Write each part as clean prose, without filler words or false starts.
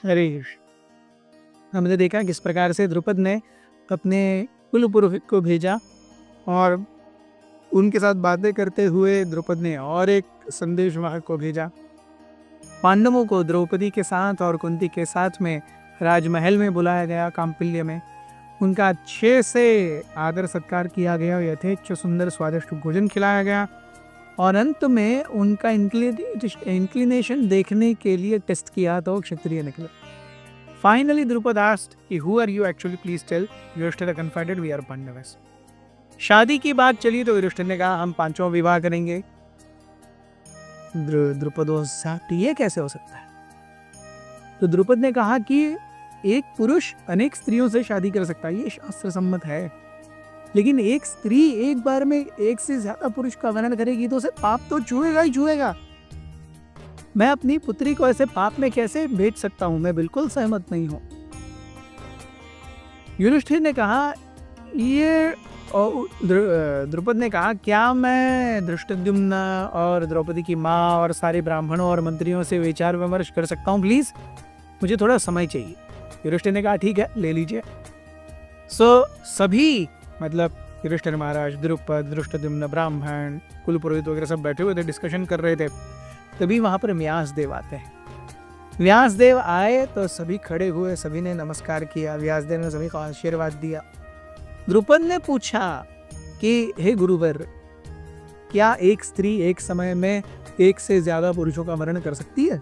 हरे कृष्ण। हमने देखा किस प्रकार से द्रुपद ने अपने कुल पुरोहित को भेजा और उनके साथ बातें करते हुए द्रुपद ने और एक संदेशवाहक को भेजा। पांडवों को द्रौपदी के साथ और कुंती के साथ में राजमहल में बुलाया गया, काम्पिल्य में उनका अच्छे से आदर सत्कार किया गया, यथेच्छ सुंदर स्वादिष्ट भोजन खिलाया गया और अंत में उनका इंक्लिनेशन देखने के लिए टेस्ट किया तो क्षत्रिय निकले। फाइनली द्रुपद आस्क्ड कि who are you actually, please tell. Yudhishthir confided we are Pandavas. शादी की बात चली तो युधिष्ठिर ने कहा हम पांचों विवाह करेंगे। द्रुपद ये कैसे हो सकता है? तो द्रुपद ने कहा कि एक पुरुष अनेक स्त्रियों से शादी कर सकता है, ये शास्त्र सम्मत है, लेकिन एक स्त्री एक बार में एक से ज्यादा पुरुष का वर्णन करेगी तो उसे पाप तो छुएगा ही छुएगा। मैं अपनी पुत्री को ऐसे पाप में कैसे भेज सकता हूं? मैं बिल्कुल सहमत नहीं हूं। युधिष्ठिर ने कहा ये, द्रुपद ने कहा क्या मैं धृष्टद्युम्न और द्रौपदी की माँ और सारे ब्राह्मणों और मंत्रियों से विचार विमर्श कर सकता हूँ? प्लीज मुझे थोड़ा समय चाहिए। युधिष्ठिर ने कहा ठीक है, ले लीजिए। सभी मतलब युधिष्ठिर महाराज, द्रुपद, धृष्टद्युम्न, ब्राह्मण, कुल पुरोहित वगैरह सब बैठे हुए थे, डिस्कशन कर रहे थे। तभी वहां पर व्यासदेव आते हैं। व्यासदेव आए तो सभी खड़े हुए, सभी ने नमस्कार किया। व्यासदेव ने सभी को आशीर्वाद दिया। द्रुपद ने पूछा कि हे गुरुवर, क्या एक स्त्री एक समय में एक से ज्यादा पुरुषों का वर्ण कर सकती है?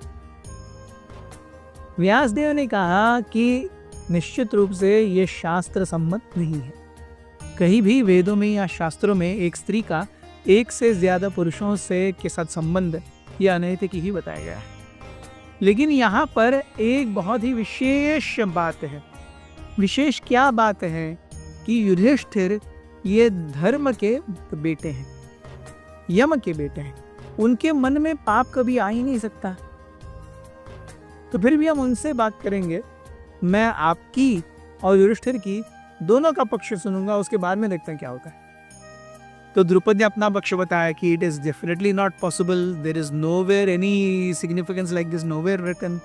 व्यासदेव ने कहा कि निश्चित रूप से यह शास्त्र सम्मत नहीं है। कहीं भी वेदों में या शास्त्रों में एक स्त्री का एक से ज्यादा पुरुषों से के साथ संबंध या अनैतिक ही बताया गया है। लेकिन यहाँ पर एक बहुत ही विशेष बात है। विशेष क्या बात है कि युधिष्ठिर ये धर्म के बेटे हैं, यम के बेटे हैं, उनके मन में पाप कभी आ ही नहीं सकता। तो फिर भी हम उनसे बात करेंगे। मैं आपकी और युधिष्ठिर की दोनों का पक्ष सुनूंगा, उसके बाद में देखते हैं क्या होता है। तो द्रुपद ने अपना पक्ष बताया कि it is definitely not possible, there is nowhere any significance like this, nowhere written.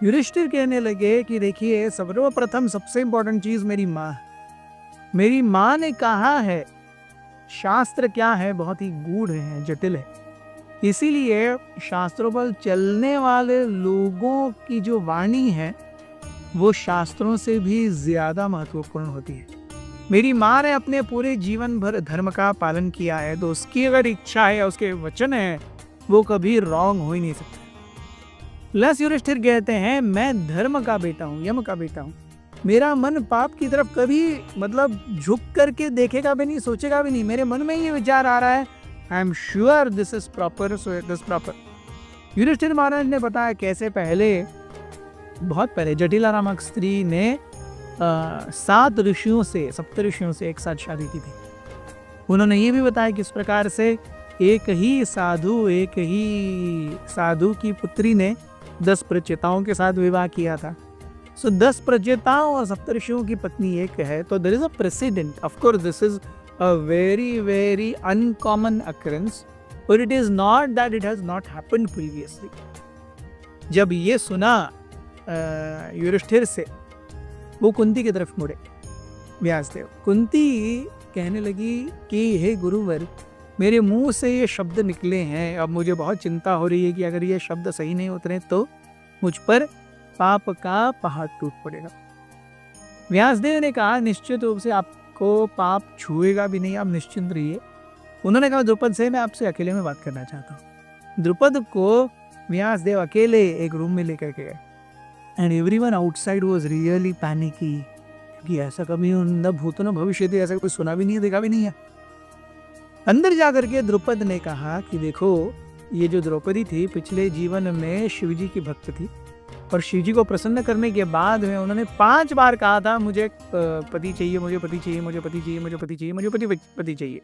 Yudhishthir कहने लगे कि देखिए, सर्वप्रथम सबसे इंपॉर्टेंट चीज मेरी माँ ने कहा है। शास्त्र क्या है? बहुत ही गूढ़ है, जटिल है। इसीलिए शास्त्रों पर चलने वाले लोगों की जो वाणी है वो शास्त्रों से भी ज्यादा महत्वपूर्ण होती है। मेरी माँ ने अपने पूरे जीवन भर धर्म का पालन किया है, तो उसकी अगर इच्छा है, उसके वचन है, वो कभी रॉन्ग हो ही नहीं सकता। प्लस युधिष्ठिर कहते हैं मैं धर्म का बेटा हूँ, यम का बेटा हूँ। मेरा मन पाप की तरफ कभी मतलब झुक करके देखेगा भी नहीं, सोचेगा भी नहीं। मेरे मन में ये विचार आ रहा है, I am sure this is proper, so it is proper. Yudhishthir Maharaj ने बताया कैसे पहले, बहुत पहले जटिला नामक स्त्री ने 7 ऋषियों से, सप्तऋषियों से एक साथ शादी की थी। उन्होंने ये भी बताया किस प्रकार से एक ही साधु की पुत्री ने 10 प्रचेताओं के साथ विवाह किया था। सो 10 प्रचेताओं और सप्तऋषियों की पत्नी एक है, तो there is a precedent. Of course this is a very very uncommon occurrence, but it is not that it has not happened previously. जब ये सुना युधिष्ठिर से, वो कुंती की तरफ मुड़े व्यासदेव। कुंती कहने लगी कि हे गुरुवर, मेरे मुंह से ये शब्द निकले हैं, अब मुझे बहुत चिंता हो रही है कि अगर ये शब्द सही नहीं उतरे तो मुझ पर पाप का पहाड़ टूट पड़ेगा। व्यासदेव ने कहा निश्चित रूप से आपको पाप छुएगा भी नहीं, आप निश्चिंत रहिए। उन्होंने कहा द्रुपद से मैं आपसे अकेले में बात करना चाहता हूँ। द्रुपद को व्यासदेव अकेले एक रूम में लेकर के गए and everyone outside was really panicky, क्योंकि ऐसा कभी न भूतो न भविष्यति, ऐसा कोई सुना भी नहीं है, देखा भी नहीं है। अंदर जाकर के द्रुपद ने कहा कि देखो, ये जो द्रौपदी थी पिछले जीवन में शिवजी की भक्त थी और शिवजी को प्रसन्न करने के बाद में उन्होंने 5 बार कहा था मुझे पति चाहिए, मुझे पति चाहिए, मुझे पति चाहिए, मुझे पति चाहिए, मुझे पति चाहिए।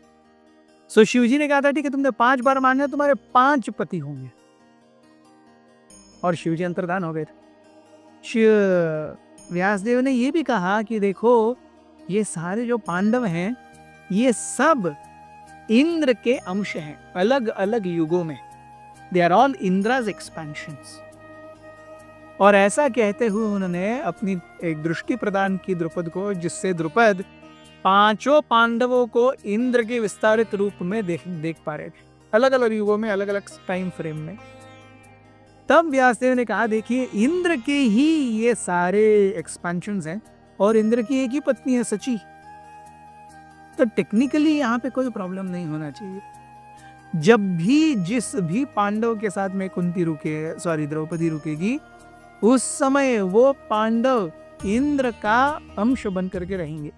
सो शिवजी ने कहा था ठीक है, तुमने 5 बार माना, तुम्हारे 5 पति होंगे। और शिवजी अंतर्धान हो गए थे। व्यासदेव ने ये भी कहा कि देखो, ये सारे जो पांडव हैं ये सब इंद्र के अंश हैं, अलग अलग युगों में। They are all Indra's expansions. और ऐसा कहते हुए उन्होंने अपनी एक दृष्टि प्रदान की द्रुपद को, जिससे द्रुपद पांचों पांडवों को इंद्र के विस्तारित रूप में देख पा रहे थे, अलग अलग युगों में, अलग अलग टाइम फ्रेम में। तब व्यासदेव ने कहा, देखिए इंद्र के ही ये सारे एक्सपेंशंस हैं और इंद्र की एक ही पत्नी है सची, तो टेक्निकली यहाँ पे कोई प्रॉब्लम नहीं होना चाहिए। जब भी जिस भी पांडव के साथ में कुंती द्रौपदी रुकेगी, उस समय वो पांडव इंद्र का अंश बन करके रहेंगे।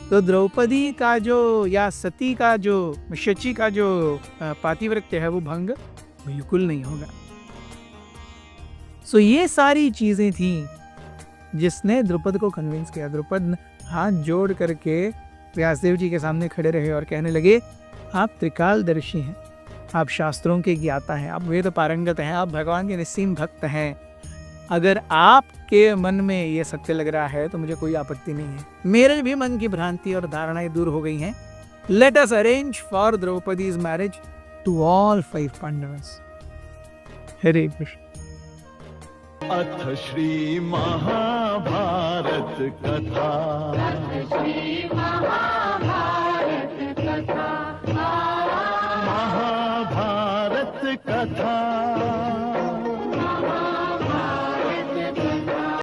तो द्रौपदी का जो, या सती का जो, शची का जो पातिव्रत्य है वो भंग बिल्कुल नहीं होगा। सो ये सारी चीजें थी जिसने द्रुपद को कन्विंस किया। द्रुपद हाथ जोड़ करके व्यासदेव जी के सामने खड़े रहे और कहने लगे, आप त्रिकालदर्शी हैं, आप शास्त्रों के ज्ञाता हैं, आप वेद पारंगत हैं, आप भगवान के निस्सीम भक्त हैं। अगर आपके मन में ये सत्य लग रहा है तो मुझे कोई आपत्ति नहीं है, मेरे भी मन की भ्रांति और धारणाएं दूर हो गई हैं। Let us arrange for Draupadi's marriage to all 5 Pandavas. Hare Krishna. अथ श्री महाभारत कथा।